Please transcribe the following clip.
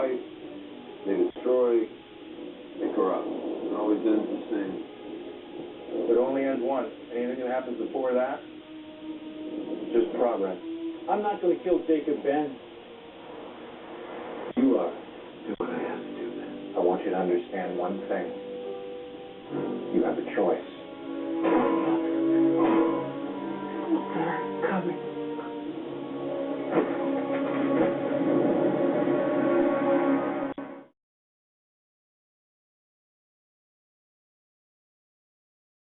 fight, they destroy, they corrupt. It always ends the same. It only ends once. Anything that happens before that, just progress. I'm not going to kill Jacob, Ben. You are. Do what I have to do, then. I want you to understand one thing. You have a choice.